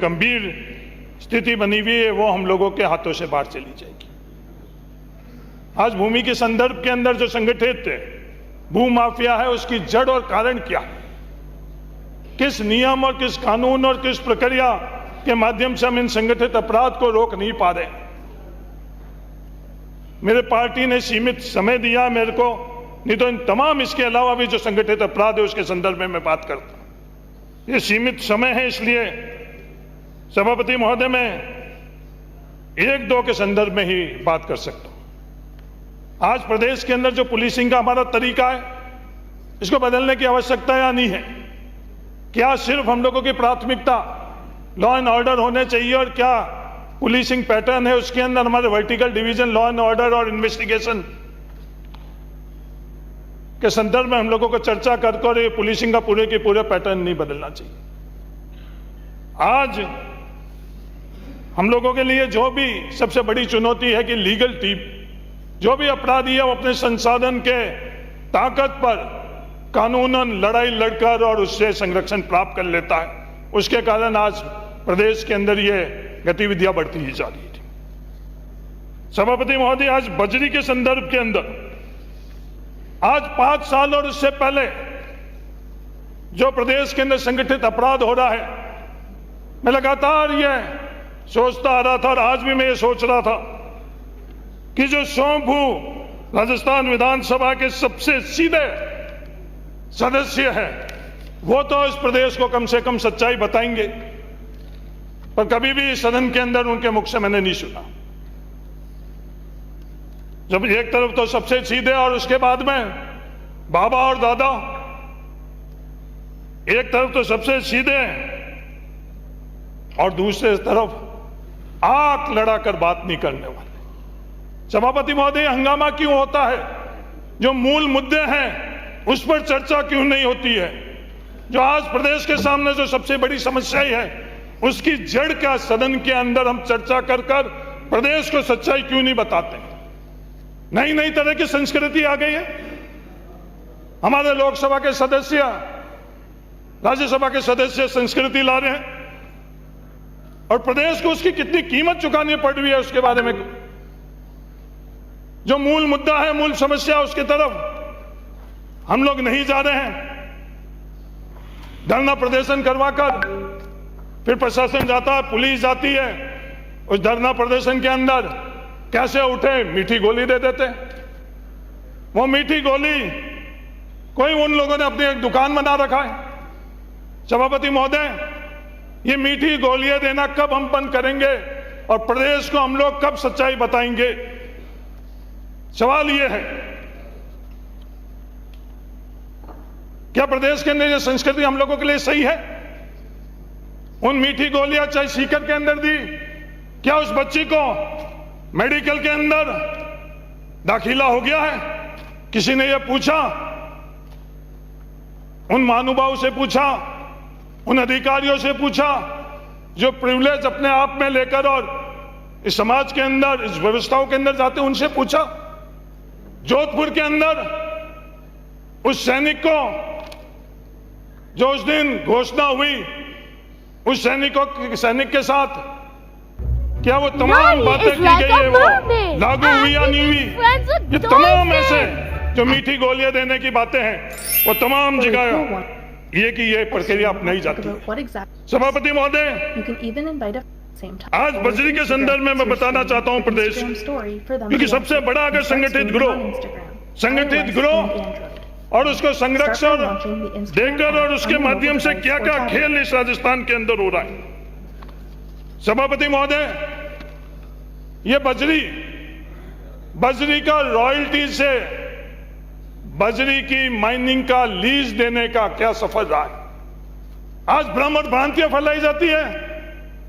गंभीर स्थिति बनी हुई है वो हम लोगों के हाथों से बाहर चली जाएगी। आज भूमि के संदर्भ के अंदर जो संगठित भू माफिया है उसकी जड़ और कारण क्या है, किस नियम और किस कानून और किस प्रक्रिया के माध्यम से हम इन संगठित अपराध को रोक नहीं पा रहे। मेरे पार्टी ने सीमित समय दिया मेरे को, नहीं तो इन तमाम इसके अलावा भी जो संगठित अपराध है उसके संदर्भ में मैं बात करता हूं। ये सीमित समय है, इसलिए सभापति महोदय मैं एक दो के संदर्भ में ही बात कर सकता हूं। आज प्रदेश के अंदर जो पुलिसिंग का हमारा तरीका है इसको बदलने की आवश्यकता या नहीं है? क्या सिर्फ हम लोगों की प्राथमिकता लॉ एंड ऑर्डर होने चाहिए और क्या पुलिसिंग पैटर्न है उसके अंदर हमारे vertical division law and order और इन्वेस्टिगेशन के संदर्भ में हम लोगों को चर्चा करके और ये पुलिसिंग का पूरे के पूरे पैटर्न नहीं बदलना चाहिए। आज हम लोगों के लिए जो भी सबसे बड़ी चुनौती है कि लीगल टीम, जो भी अपराधी है वो अपने संसाधन के ताकत पर कानूनन लड़ाई लड़कर और उससे संरक्षण प्राप्त कर लेता है। उसके कारण आज प्रदेश के अंदर ये गतिविधियां बढ़ती ही जा रही थी। सभापति महोदय, आज बजरी के संदर्भ के अंदर आज 5 साल और उससे पहले जो प्रदेश के अंदर संगठित अपराध हो रहा है, मैं लगातार ये सोचता आ रहा था और आज भी मैं ये सोच रहा था कि जो शोभू राजस्थान विधानसभा के सबसे सीधे सदस्य है वो तो इस प्रदेश को कम से कम सच्चाई बताएंगे, पर कभी भी सदन के अंदर उनके मुख से मैंने नहीं सुना। जब एक तरफ तो सबसे सीधे और उसके बाद में बाबा और दादा, एक तरफ तो सबसे सीधे और दूसरे तरफ आंख लड़ाकर बात नहीं करने वाले। सभापति महोदय, हंगामा क्यों होता है? जो मूल मुद्दे हैं उस पर चर्चा क्यों नहीं होती है? जो आज प्रदेश के सामने जो सबसे बड़ी समस्या है उसकी जड़ क्या सदन के अंदर हम चर्चा कर कर प्रदेश को सच्चाई क्यों नहीं बताते? नई नई तरह की संस्कृति आ गई है। हमारे लोकसभा के सदस्य, राज्यसभा के सदस्य संस्कृति ला रहे हैं और प्रदेश को उसकी कितनी कीमत चुकानी पड़ रही है उसके बारे में। जो मूल मुद्दा है, मूल समस्या, उसकी तरफ हम लोग नहीं जा रहे हैं। धरना प्रदर्शन करवाकर फिर प्रशासन जाता है, पुलिस जाती है, उस धरना प्रदर्शन के अंदर कैसे उठे, मीठी गोली दे देते। वो मीठी गोली कोई उन लोगों ने अपनी एक दुकान बना रखा है। सभापति महोदय, ये मीठी गोलियां देना कब हम बंद करेंगे और प्रदेश को हम लोग कब सच्चाई बताएंगे? सवाल ये है, क्या प्रदेश के अंदर ये संस्कृति हम लोगों के लिए सही है? उन मीठी गोलियां चाहे सीकर के अंदर दी, क्या उस बच्ची को मेडिकल के अंदर दाखिला हो गया है? किसी ने यह पूछा? उन महानुभाव से पूछा, उन अधिकारियों से पूछा जो प्रिविलेज अपने आप में लेकर और इस समाज के अंदर, इस व्यवस्थाओं के अंदर जाते, उनसे पूछा? जोधपुर के अंदर उस सैनिक को जो उस दिन घोषणा हुई, उस सैनिक के साथ क्या वो तमाम बातें की गई है वो लागू हुई या नहीं हुई? ये तमाम ऐसे जो मीठी गोलियां देने की बातें हैं वो तमाम जगह ये कि ये प्रक्रिया अपनाई जाती है। सभापति महोदय, आज बजरी के संदर्भ में मैं बताना चाहता हूं प्रदेश, क्योंकि सबसे बड़ा अगर संगठित गिरोह और उसको संरक्षण देकर और उसके माध्यम से क्या क्या खेल इस राजस्थान के अंदर हो रहा है। सभापति महोदय, ये बजरी का रॉयल्टी से बजरी की माइनिंग का लीज देने का क्या सफर रहा है? आज भ्रम और भ्रांतियां फैलाई जाती है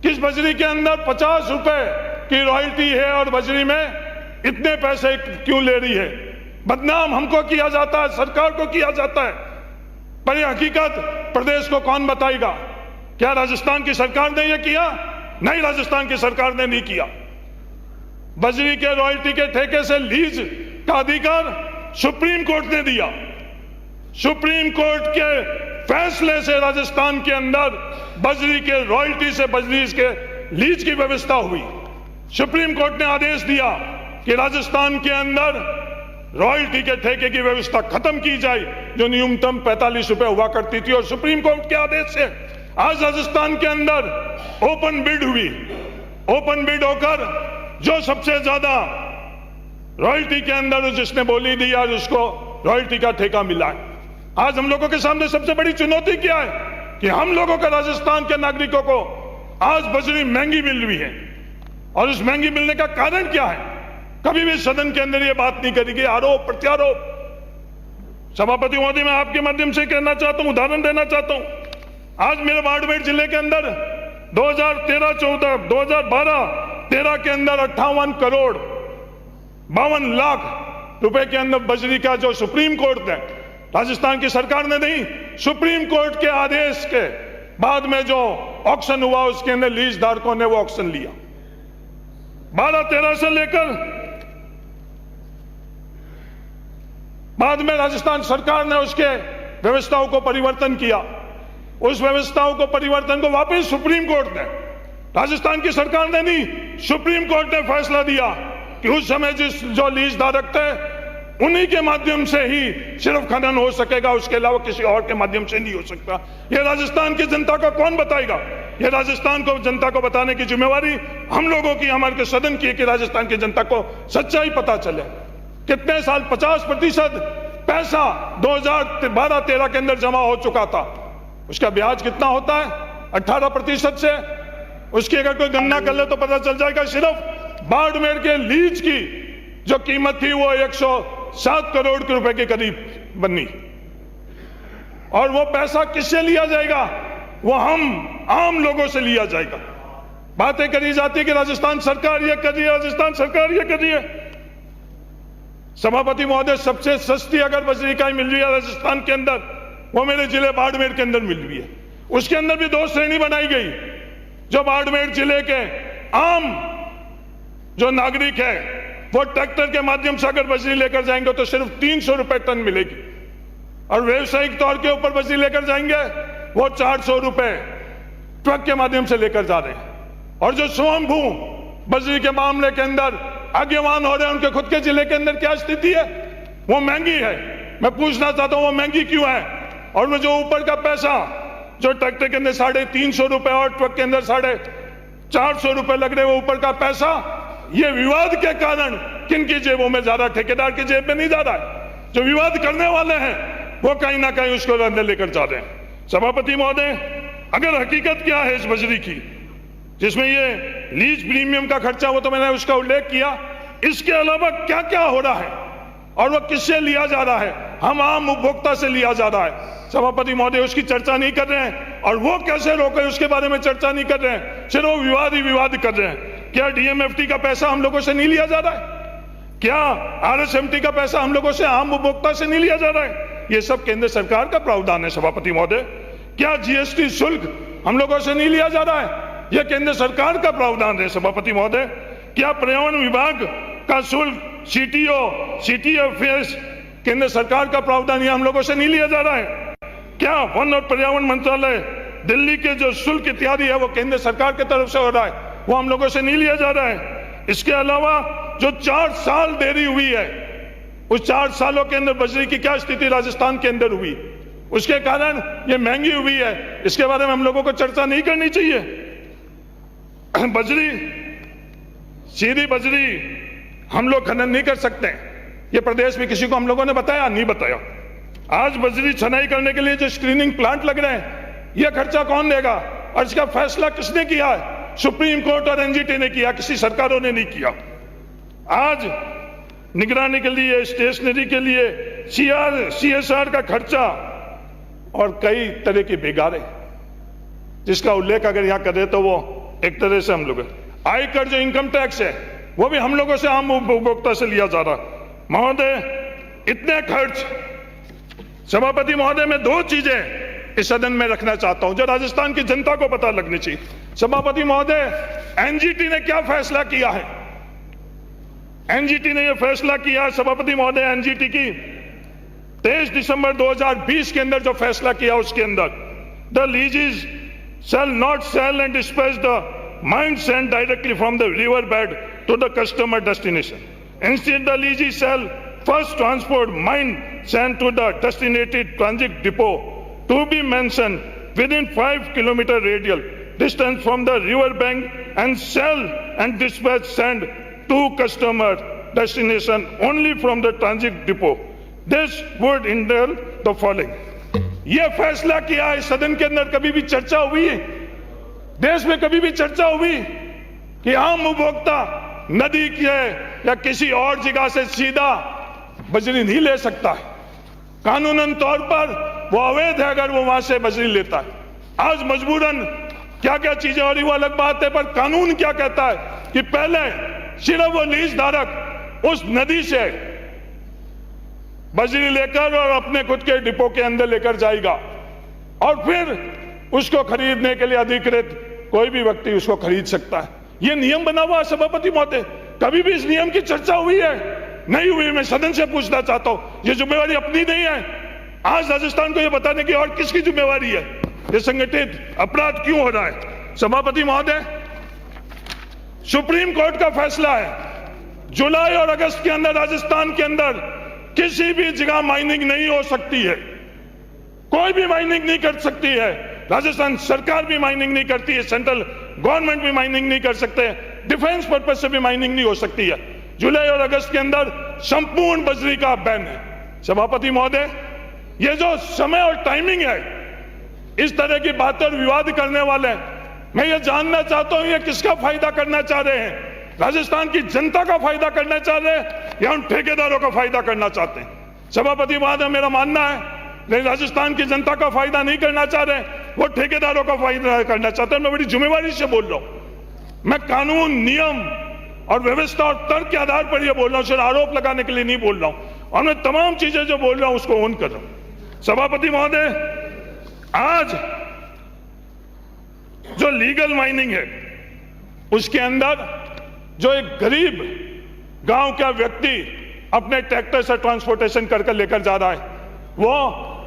कि इस बजरी के अंदर 50 रुपए की रॉयल्टी है और बजरी में इतने पैसे क्यों ले रही है। बदनाम हमको किया जाता है, सरकार को किया जाता है, पर यह हकीकत प्रदेश को कौन बताएगा? क्या राजस्थान की सरकार ने यह किया? नहीं, राजस्थान की सरकार ने नहीं किया। बजरी के रॉयल्टी के ठेके से लीज का अधिकार सुप्रीम कोर्ट ने दिया। सुप्रीम कोर्ट के फैसले से राजस्थान के अंदर बजरी के रॉयल्टी से बजरी के लीज की व्यवस्था हुई। सुप्रीम कोर्ट ने आदेश दिया कि राजस्थान के अंदर रॉयल्टी के ठेके की व्यवस्था खत्म की जाए, जो न्यूनतम 45 रुपए हुआ करती थी। और सुप्रीम कोर्ट के आदेश से आज राजस्थान के अंदर ओपन बिड हुई। ओपन बिड होकर जो सबसे ज्यादा रॉयल्टी के अंदर जिसने बोली दी, आज उसको रॉयल्टी का ठेका मिला है। आज हम लोगों के सामने सबसे बड़ी चुनौती क्या है कि हम लोगों को, राजस्थान के नागरिकों को आज बजरी महंगी मिल रही है। और इस महंगी मिलने का कारण क्या है? कभी भी सदन के अंदर ये बात नहीं करी गई। आरोप प्रत्यारोप। सभापति महोदय, मैं आपके माध्यम से कहना चाहता हूं, उदाहरण देना चाहता हूं। आज मेरे बाड़मेर जिले के अंदर 2012-13 के अंदर 58 करोड़ 52 लाख रुपए के अंदर बजरी का जो सुप्रीम कोर्ट ने, राजस्थान की सरकार ने नहीं, सुप्रीम कोर्ट के आदेश के बाद में जो ऑक्शन हुआ उसके अंदर लीज धारकों ने वो ऑक्शन लिया। 12-13 से लेकर बाद में राजस्थान सरकार ने उसके व्यवस्थाओं को परिवर्तन किया। उस व्यवस्थाओं को परिवर्तन को वापस सुप्रीम कोर्ट ने, राजस्थान की सरकार ने नहीं, सुप्रीम कोर्ट ने फैसला दिया कि उस समय जो लीज धारक थे उन्हीं के माध्यम से ही सिर्फ खनन हो सकेगा, उसके अलावा किसी और के माध्यम से नहीं हो सकता। यह राजस्थान की जनता को कौन बताएगा? यह राजस्थान को जनता को बताने की जिम्मेवारी हम लोगों की, हमारे सदन की है कि राजस्थान की जनता को सच्चाई पता चले। कितने साल 50% पैसा 2012-13 के अंदर जमा हो चुका था। उसका ब्याज कितना होता है? 18% से। उसकी अगर कोई गणना कर ले तो पता चल जाएगा। सिर्फ बाड़मेर के लीज की जो कीमत थी वो 107 करोड़ के रुपए के करीब बनी। और वो पैसा किससे लिया जाएगा? वो हम आम लोगों से लिया जाएगा। बातें करी जाती है कि राजस्थान सरकार ये कर रही है, राजस्थान सरकार ये कर रही है। सभापति महोदय, सबसे सस्ती अगर बजरी इकाई मिल रही है राजस्थान के अंदर, वो मेरे जिले बाड़मेर के अंदर मिल रही है। उसके अंदर भी 2 श्रेणी बनाई गई। जो बाड़मेर जिले के आम जो नागरिक है वो ट्रैक्टर के माध्यम से अगर बजरी लेकर जाएंगे तो सिर्फ 300 रुपए टन मिलेगी। और व्यवसायिक तौर के ऊपर बजरी लेकर जाएंगे वो 400 रुपए ट्रक के माध्यम से लेकर जा रहे हैं। और जो स्वयंभू बजरी के मामले के अंदर आगेवान हो रहे हैं, उनके खुद के जिले के अंदर क्या स्थिति है? वो महंगी है। मैं पूछना चाहता हूं वो महंगी क्यों है? और वो जो ऊपर का पैसा जो ट्रैक्टर के अंदर 350 रुपए और ट्रक के अंदर 450 रुपए लग रहे, वो ऊपर का पैसा ये विवाद के कारण किनकी जेबों में जा रहा है? ठेकेदार की जेब में नहीं जा रहा है। जो विवाद करने वाले हैं वो कहीं ना कहीं उसको अंदर लेकर जा रहे हैं। सभापति महोदय, अगर हकीकत क्या है इस बजरी की, जिसमें ये लीज प्रीमियम का खर्चा, वो तो मैंने उसका उल्लेख किया, इसके अलावा क्या क्या हो रहा है और वो किससे लिया जा रहा है? हम आम उपभोक्ता से लिया जा रहा है। सभापति महोदय, उसकी चर्चा नहीं कर रहे हैं। और वो कैसे रोके उसके बारे में चर्चा नहीं कर रहे हैं, सिर्फ वो विवाद ही विवाद कर रहे हैं। क्या डीएमएफटी का पैसा हम लोगों से नहीं लिया जा रहा है? क्या आरएसएमटी का पैसा हम लोगों से, आम उपभोक्ता से नहीं लिया जा रहा है? ये सब केंद्र सरकार का प्रावधान है। सभापति महोदय, क्या जीएसटी शुल्क हम लोगों से नहीं लिया जा रहा है? यह केंद्र सरकार का प्रावधान है। सभापति महोदय, क्या पर्यावरण विभाग का शुल्क, सीटीएफएस केंद्र सरकार का प्रावधान, यह हम लोगों से नहीं लिया जा रहा है? क्या वन और पर्यावरण मंत्रालय दिल्ली के जो शुल्क इत्यादि है वो केंद्र सरकार की तरफ से हो रहा है, वो हम लोगों से नहीं लिया जा रहा है? इसके अलावा जो 4 साल देरी हुई है, उस 4 सालों के अंदर बजरी की क्या स्थिति राजस्थान के अंदर हुई, उसके कारण ये महंगी हुई है। इसके बारे में हम लोगों को चर्चा नहीं करनी चाहिए? बजरी, सीधी बजरी हम लोग खनन नहीं कर सकते। ये प्रदेश में किसी को हम लोगों ने बताया? नहीं बताया। आज बजरी छनाई करने के लिए जो स्क्रीनिंग प्लांट लग रहे हैं, यह खर्चा कौन देगा? और इसका फैसला किसने किया है? सुप्रीम कोर्ट और एनजीटी ने किया, किसी सरकारों ने नहीं किया। आज निगरानी के लिए, स्टेशनरी के लिए, सीएसआर का खर्चा और कई तरह की बेगारे, जिसका उल्लेख अगर यहां करें तो वो एक तरह से हम लोग, आयकर जो इनकम टैक्स है वो भी हम लोगों से, आम उपभोक्ता से लिया जा रहा। महोदय, इतने खर्च, सभापति महोदय, मैं 2 चीजें इस सदन में रखना चाहता हूं जो राजस्थान की जनता को पता लगनी चाहिए। सभापति महोदय, एनजीटी ने क्या फैसला किया है? एनजीटी ने यह फैसला किया है, सभापति महोदय, एनजीटी की 23 दिसंबर 2020 के अंदर जो फैसला किया उसके अंदर the लीजेस shall not sell and dispatch the mined sand directly from the river bed to the customer destination. Instead, the lessee shall first transport mined sand to the designated transit depot to be mentioned within 5 kilometer radial distance from the river bank and sell and dispatch sand to customer destination only from the transit depot. This would entail the following. यह फैसला किया है सदन के अंदर, कभी भी चर्चा हुई है देश में, कभी भी चर्चा हुई कि आम उपभोक्ता नदी के या किसी और जगह से सीधा बजरी नहीं ले सकता है। कानूनन तौर पर वो अवैध है अगर वो वहां से बजरी लेता है। आज मजबूरन क्या क्या चीजें हो रही वो अलग बात है, पर कानून क्या कहता है कि पहले सिर्फ वो लीज धारक उस नदी से बजरी लेकर और अपने खुद के डिपो के अंदर लेकर जाएगा और फिर उसको खरीदने के लिए अधिकृत कोई भी व्यक्ति उसको खरीद सकता है। यह नियम बना हुआ है सभापति महोदय, कभी भी इस नियम की चर्चा हुई है? नहीं हुई। मैं सदन से पूछना चाहता हूं, ये जिम्मेवारी अपनी नहीं है? आज राजस्थान को यह बताने की और किसकी जिम्मेवारी है? ये संगठित अपराध क्यों हो रहा है? सभापति महोदय, सुप्रीम कोर्ट का फैसला है जुलाई और अगस्त के अंदर राजस्थान के अंदर किसी भी जगह माइनिंग नहीं हो सकती है, कोई भी माइनिंग नहीं कर सकती है। राजस्थान सरकार भी माइनिंग नहीं करती है, सेंट्रल गवर्नमेंट भी माइनिंग नहीं कर सकते, डिफेंस पर्पज से भी माइनिंग नहीं हो सकती है। जुलाई और अगस्त के अंदर संपूर्ण बजरी का बैन है। सभापति महोदय, ये जो समय और टाइमिंग है, इस तरह की बातें और विवाद करने वाले, मैं ये जानना चाहता हूं ये किसका फायदा करना चाह रहे हैं? राजस्थान की जनता का फायदा करना चाह रहे हैं या उन ठेकेदारों का फायदा करना चाहते हैं? सभापति महोदय, मेरा मानना है नहीं, राजस्थान की जनता का फायदा नहीं करना चाह रहे, वो ठेकेदारों का फायदा करना चाहते हैं। मैं बड़ी जिम्मेवारी से बोल रहा हूं, मैं कानून, नियम और व्यवस्था और तर्क के आधार पर यह बोल रहा हूं, सिर्फ आरोप लगाने के लिए नहीं बोल रहा हूं, और मैं तमाम चीजें जो बोल रहा हूं उसको ऑन कर रहा हूं। सभापति महोदय, आज जो लीगल माइनिंग है उसके अंदर जो एक गरीब गांव का व्यक्ति अपने ट्रैक्टर से ट्रांसपोर्टेशन करके लेकर जा रहा है, वो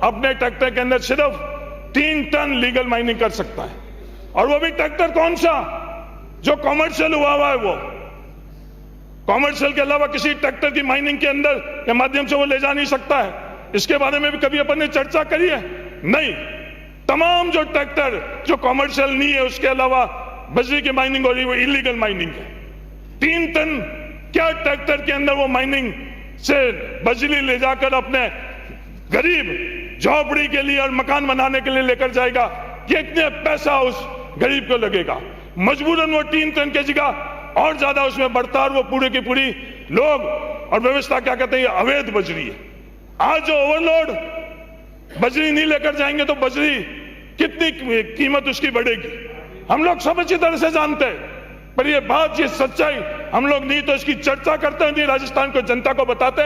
अपने ट्रैक्टर के अंदर सिर्फ 3 टन लीगल माइनिंग कर सकता है, और वो भी ट्रैक्टर कौन सा? जो कॉमर्शियल हुआ है। वो कॉमर्शियल के अलावा किसी ट्रैक्टर की माइनिंग के अंदर के माध्यम से वो ले जा नहीं सकता है। इसके बारे में भी कभी अपन ने चर्चा करी है? नहीं। तमाम जो ट्रैक्टर जो कॉमर्शियल नहीं है, उसके अलावा बजरी की माइनिंग हो रही है, वो इलीगल माइनिंग है। 3 टन क्या ट्रैक्टर के अंदर वो माइनिंग से बजरी ले जाकर अपने गरीब झोपड़ी के लिए और मकान बनाने के लिए लेकर जाएगा? कितने पैसा उस गरीब को लगेगा? मजबूरन वो 3 टन की जगह और ज्यादा उसमें बढ़ता, और वो पूरी की पूरी लोग और व्यवस्था क्या कहते हैं, अवैध बजरी है। आज जो ओवरलोड बजरी नहीं लेकर जाएंगे तो बजरी कितनी कीमत उसकी बढ़ेगी, हम लोग सब अच्छी तरह से जानते हैं। पर ये बात, ये सच्चाई हम लोग नहीं तो इसकी चर्चा करते हैं, नहीं राजस्थान को जनता को बताते।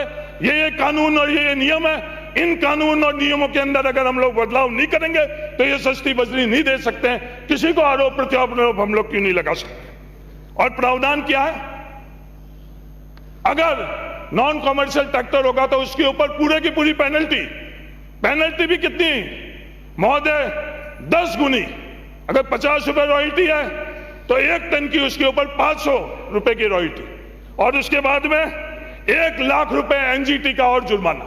ये कानून और ये नियम है, इन कानून और नियमों के अंदर अगर हम लोग बदलाव नहीं करेंगे तो ये सस्ती बजरी नहीं दे सकते हैं। किसी को आरोप प्रत्यारोप हम लोग क्यों नहीं लगा सकते? और प्रावधान क्या है? अगर नॉन कॉमर्शियल ट्रैक्टर होगा तो उसके ऊपर पूरे की पूरी पेनल्टी भी कितनी महोदय? 10 गुनी। अगर 50 रुपए रॉयल्टी है तो 1 टन की उसके ऊपर 500 रुपए की रॉयल्टी, और उसके बाद में 1 लाख रुपए एनजीटी का और जुर्माना।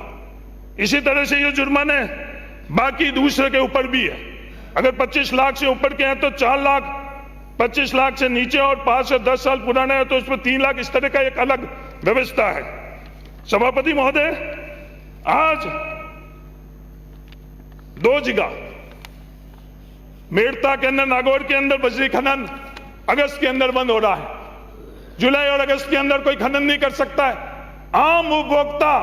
इसी तरह से ये जुर्माने बाकी दूसरे के ऊपर भी है। अगर 25 लाख से ऊपर के हैं तो 4 लाख, 25 लाख से नीचे और 5 से 10 साल पुराने हैं तो उस पर 3 लाख। इस तरह का एक अलग व्यवस्था है। सभापति महोदय, आज 2 जगह मेड़ता के अंदर, नागौर के अंदर बजरी खनन अगस्त के अंदर बंद हो रहा है। जुलाई और अगस्त के अंदर कोई खनन नहीं कर सकता है। आम उपभोक्ता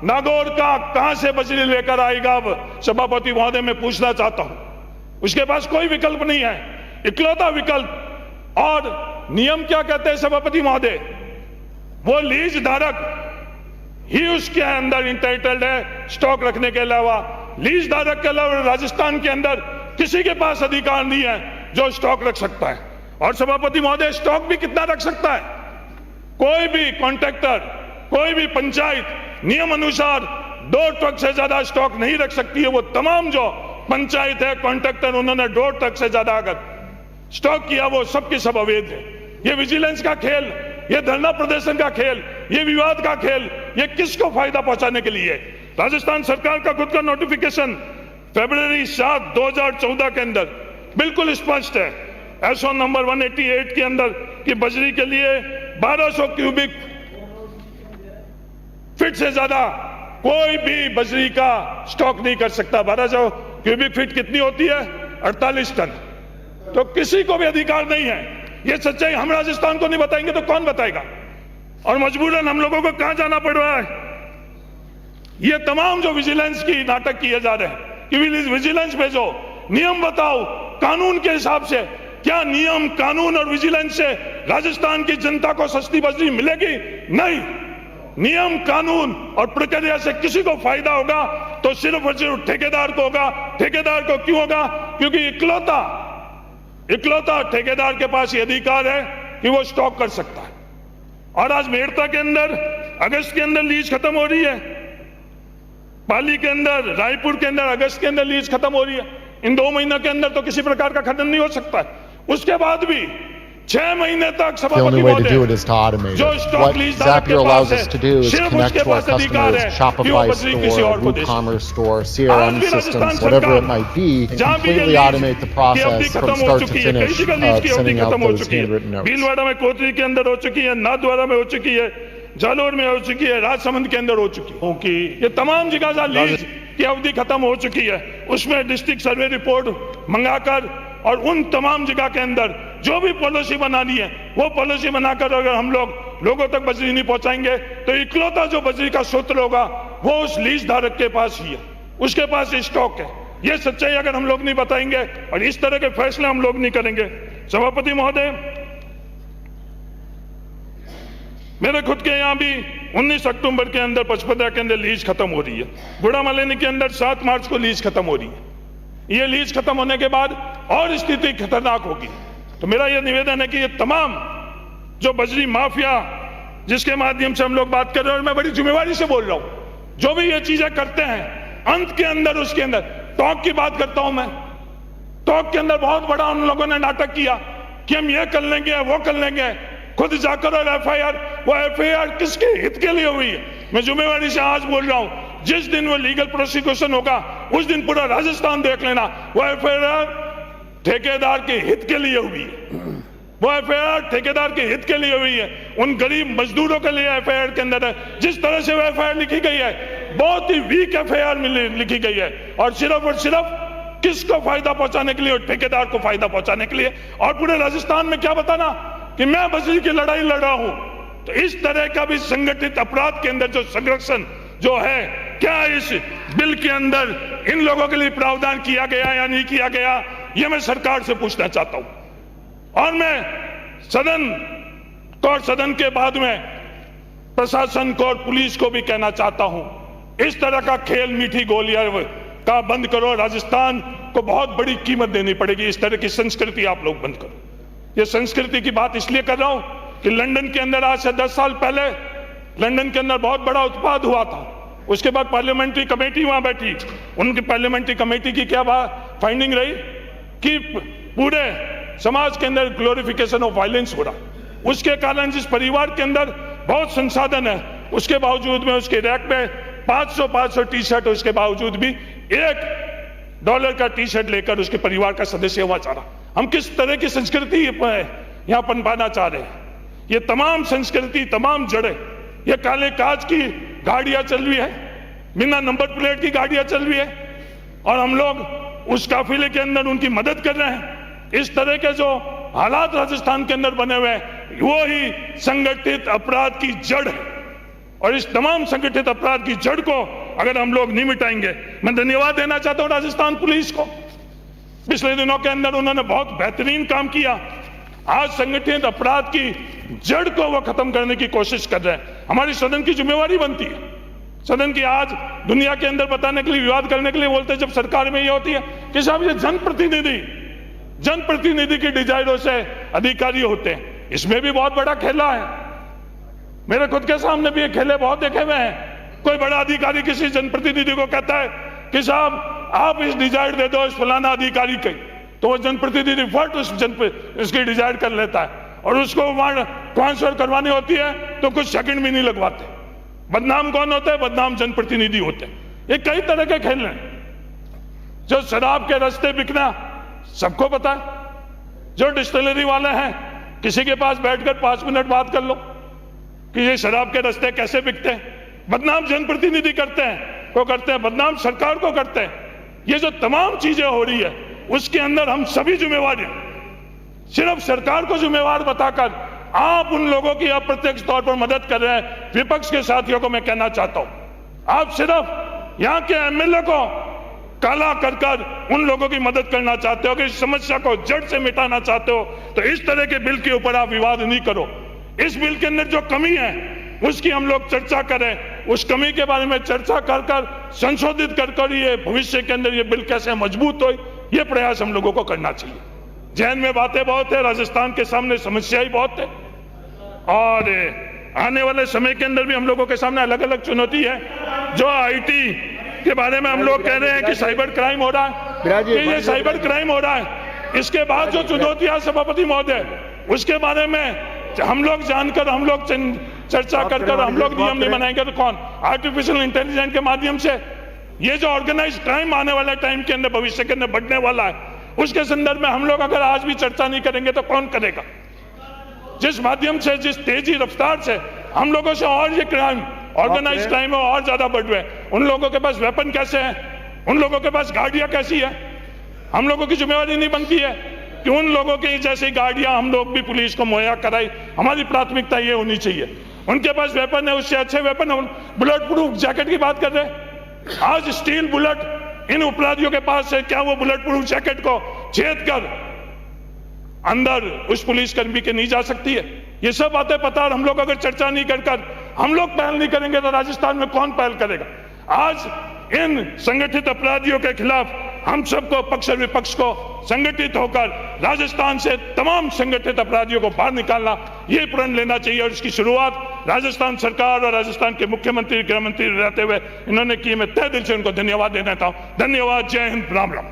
नागौर का कहां से बजरी लेकर आएगा? अब सभापति महोदय मैं पूछना चाहता हूं, उसके पास कोई विकल्प नहीं है, इकलौता विकल्प। और नियम क्या कहते हैं सभापति महोदय? वो लीज धारक ही उसके अंदर इंटाइटल्ड है स्टॉक रखने के अलावा। लीज धारक के अलावा राजस्थान के अंदर किसी के पास अधिकार नहीं है जो स्टॉक रख सकता है। और सभापति महोदय, स्टॉक भी कितना रख सकता है? कोई भी कॉन्ट्रैक्टर, कोई भी पंचायत नियम अनुसार 2 ट्रक से ज्यादा स्टॉक नहीं रख सकती है। वो तमाम जो पंचायत है, कॉन्ट्रैक्टर, उन्होंने 2 ट्रक से ज्यादा अगर स्टॉक किया वो सब के सब अवैध है। ये विजिलेंस का खेल, ये धरना प्रदर्शन का खेल, ये विवाद का खेल, ये किसको फायदा पहुंचाने के लिए? राजस्थान सरकार का खुद का नोटिफिकेशन फरवरी 7, 2014 के अंदर बिल्कुल स्पष्ट है, एसओ नंबर 188 के अंदर, कि बजरी के लिए 1200 क्यूबिक फीट से ज्यादा कोई भी बजरी का स्टॉक नहीं कर सकता। 1200 क्यूबिक फीट कितनी होती है? 48 टन। तो किसी को भी अधिकार नहीं है। ये सच्चाई हम राजस्थान को नहीं बताएंगे तो कौन बताएगा? और मजबूरन हम लोगों को कहां जाना पड़ रहा है? ये तमाम जो विजिलेंस की नाटक किए जा रहे हैं कि विजिलेंस भेजो, नियम बताओ, कानून के हिसाब से। क्या नियम, कानून और विजिलेंस से राजस्थान की जनता को सस्ती बजरी मिलेगी? नहीं। नियम, कानून और प्रक्रिया से किसी को फायदा होगा तो सिर्फ और सिर्फ ठेकेदार को होगा। ठेकेदार को क्यों होगा? क्योंकि इकलौता ठेकेदार के पास ये अधिकार है कि वो स्टॉक कर सकता है। और आज मेड़ता के अंदर अगस्त के अंदर लीज खत्म हो रही है, पाली के अंदर, रायपुर के अंदर अगस्त के अंदर लीज खत्म हो रही है। इन 2 महीनों के अंदर तो किसी प्रकार का खत्म नहीं हो सकता है। उसके बाद भी 6 महीने तक सभापति महोदय जो स्टॉक लीज धारक के पास है, सिर्फ उसके पास अधिकार है कि वो बजरी किसी और को दे सकते। आज भी राजस्थान सरकार जहां भी ये लीज खत्म हो चुकी है, कई जगह लीज की अवधि खत्म हो चुकी है। भीलवाड़ा में, कोतरी के अंदर हो चुकी है, नाथद्वारा में हो चुकी है, जालोर में हो चुकी है, राजसमंद के अंदर हो चुकी है। ये तमाम जगह जहां लीज की अवधि खत्म हो चुकी है उसमें डिस्ट्रिक्ट सर्वे रिपोर्ट मंगाकर और उन तमाम जगह के अंदर जो भी पॉलिसी बनानी है वो पॉलिसी बनाकर अगर हम लोग लोगों तक बजरी नहीं पहुंचाएंगे तो इकलौता जो बजरी का सूत्र होगा वो उस लीज धारक के पास ही है, उसके पास स्टॉक है। ये सच्चाई अगर हम लोग नहीं बताएंगे और इस तरह के फैसले हम लोग नहीं करेंगे। सभापति महोदय, मेरे खुद के यहाँ भी 19 अक्टूबर के अंदर पचपदरा के अंदर लीज खत्म हो रही है। गुड़ामालिनी के अंदर 7 मार्च को लीज खत्म हो रही है। ये लीज खत्म होने के बाद और स्थिति खतरनाक होगी। तो मेरा यह निवेदन है कि ये तमाम जो बजरी माफिया जिसके माध्यम से हम लोग बात कर रहे हैं, और मैं बड़ी जिम्मेवारी से बोल रहा हूं, जो भी ये चीजें करते हैं अंत के अंदर उसके अंदर टॉक की बात करता हूं मैं। टॉक के अंदर बहुत बड़ा उन लोगों ने नाटक किया कि हम ये कर लेंगे, वो कर लेंगे। खुद जाकर और एफआईआर, वो एफआईआर किसके हित के लिए हुई है? मैं जिम्मेवारी से आज बोल रहा हूं, जिस दिन वो लीगल प्रोसिक्यूशन होगा उस दिन पूरा राजस्थान देख लेना, वो एफआईआर ठेकेदार के हित के लिए हुई है। वो एफआईआर ठेकेदार के हित के लिए हुई है, उन गरीब मजदूरों के लिए एफआईआर के अंदर है। जिस तरह से वो एफआईआर लिखी गई है बहुत ही वीक एफआईआर लिखी गई है और सिर्फ किसको फायदा पहुंचाने के लिए? और ठेकेदार को फायदा पहुंचाने के लिए। और पूरे राजस्थान में क्या बताना कि मैं बजरी की लड़ाई लड़ रहा हूं। तो इस तरह का भी संगठित अपराध के अंदर जो संरक्षण जो है, क्या इस बिल के अंदर इन लोगों के लिए प्रावधान किया गया या नहीं किया गया, यह मैं सरकार से पूछना चाहता हूं। और मैं सदन को और सदन के बाद में प्रशासन को और पुलिस को भी कहना चाहता हूं, इस तरह का खेल मीठी गोलियां का बंद करो। राजस्थान को बहुत बड़ी कीमत देनी पड़ेगी। इस तरह की संस्कृति आप लोग बंद करो। ये संस्कृति की बात इसलिए कर रहा हूं कि लंदन के अंदर आज से 10 साल पहले लंदन के अंदर बहुत बड़ा उत्पाद हुआ था। उसके बाद पार्लियामेंट्री कमेटी वहां बैठी, उनकी पार्लियामेंट्री कमेटी की क्या फाइंडिंग रही कि पूरे समाज के अंदर ग्लोरिफिकेशन ऑफ वायलेंस हो रहा। उसके कारण जिस परिवार के अंदर बहुत संसाधन है उसके बावजूद में उसके रैक में 500 टी शर्ट, उसके बावजूद भी $1 का टी शर्ट लेकर उसके परिवार का सदस्य वहां जा रहा। हम किस तरह की संस्कृति यहां पनपाना चाह रहे हैं? ये तमाम संस्कृति, तमाम जड़ें, ये काले कांच की गाड़ियां चल रही है, बिना नंबर प्लेट की गाड़ियां चल रही है और हम लोग उस काफिले के अंदर उनकी मदद कर रहे हैं। इस तरह के जो हालात राजस्थान के अंदर बने हुए हैं वो ही संगठित अपराध की जड़ है। और इस तमाम संगठित अपराध की जड़ को अगर हम लोग नहीं मिटाएंगे, मैं धन्यवाद देना चाहता हूं राजस्थान पुलिस को। पिछले दिनों के अंदर उन्होंने बहुत बेहतरीन काम किया। आज संगठित अपराध की जड़ को वो खत्म करने की कोशिश कर रहे हैं। हमारी सदन की जिम्मेवारी बनती है, सदन की आज दुनिया के अंदर बताने के लिए, विवाद करने के लिए बोलते हैं जब सरकार में ये होती है कि साहब ये जनप्रतिनिधि की डिजायरों से अधिकारी होते हैं। इसमें भी बहुत बड़ा खेला है। मेरे खुद के सामने भी ये खेले बहुत देखे हुए हैं। कोई बड़ा अधिकारी किसी जनप्रतिनिधि को कहता है कि साहब आप इस डिजाइड दे दो इस फलाना अधिकारी के, तो वो जनप्रतिनिधि फट इसकी डिजाइड कर लेता है और उसको वहां ट्रांसफर करवानी होती है तो कुछ सेकंड भी नहीं लगवाते। बदनाम कौन होता है? बदनाम जनप्रतिनिधि होते हैं। ये कई तरह के खेल हैं। जो शराब के रास्ते बिकना सबको पता है। जो डिस्टिलरी वाले हैं, किसी के पास बैठकर 5 मिनट बात कर लो कि ये शराब के रास्ते कैसे बिकते हैं। बदनाम जनप्रतिनिधि करते हैं, बदनाम सरकार को करते हैं। ये जो तमाम चीजें हो रही है उसके अंदर हम सभी जिम्मेवार हैं। सिर्फ सरकार को जिम्मेवार बताकर आप उन लोगों की अप्रत्यक्ष तौर पर मदद कर रहे हैं। विपक्ष के साथियों को मैं कहना चाहता हूं, आप सिर्फ यहां के एमएलए को काला कर उन लोगों की मदद करना चाहते हो कि इस समस्या को जड़ से मिटाना चाहते हो, तो इस तरह के बिल के ऊपर आप विवाद नहीं करो। इस बिल के अंदर जो कमी है उसकी हम लोग चर्चा करें, उस कमी के बारे में चर्चा कर संशोधित कर ये भविष्य के अंदर ये बिल कैसे मजबूत हो, ये प्रयास हम लोगों को करना चाहिए। जहन में बातें बहुत है, राजस्थान के सामने समस्याएं बहुत है और आने वाले समय के अंदर भी हम लोगों के सामने अलग अलग चुनौती है। जो आईटी के बारे में हम लोग कह रहे हैं कि साइबर क्राइम हो रहा है, कि ये साइबर क्राइम हो रहा है, इसके बाद जो चुनौतियां सभापति महोदय, उसके बारे में हम लोग जानकर, हम लोग चर्चा कर हम लोग नियम नहीं बनाएंगे तो कौन? आर्टिफिशियल इंटेलिजेंस के माध्यम से ये जो ऑर्गेनाइज क्राइम आने वाले टाइम के अंदर, भविष्य के अंदर बढ़ने वाला है, उसके संदर्भ में हम लोग अगर आज भी चर्चा नहीं करेंगे तो कौन करेगा? जिस माध्यम से, जिस तेजी रफ्तार से हम लोगों से और ये क्राइम, ऑर्गेनाइज क्राइम और ज्यादा बढ़ रहे हैं। उन लोगों के पास वेपन कैसे हैं, उन लोगों के पास गाड़ियां कैसी है? हम लोगों की जिम्मेवारी नहीं बनती है कि उन लोगों की जैसी गाड़ियां हम लोग भी पुलिस को मुहैया कराई। हमारी प्राथमिकता ये होनी चाहिए। उनके पास वेपन है, उससे अच्छे वेपन है। बुलेट प्रूफ जैकेट की बात कर रहे हैं, आज स्टील बुलेट इन अपराधियों के पास है, क्या वो बुलेट प्रूफ जैकेट को छेद कर अंदर उस पुलिसकर्मी के नहीं जा सकती है? ये सब बातें पता, और हम लोग अगर चर्चा नहीं कर हम लोग पहल नहीं करेंगे तो राजस्थान में कौन पहल करेगा? आज इन संगठित अपराधियों के खिलाफ हम सबको, पक्ष और विपक्ष को संगठित होकर राजस्थान से तमाम संगठित अपराधियों को बाहर निकालना, ये प्रण लेना चाहिए। और इसकी शुरुआत राजस्थान सरकार और राजस्थान के मुख्यमंत्री, गृह मंत्री रहते हुए इन्होंने की। मैं तहे दिल से उनको धन्यवाद देना चाहता हूं। धन्यवाद। जय हिंद। राम राम।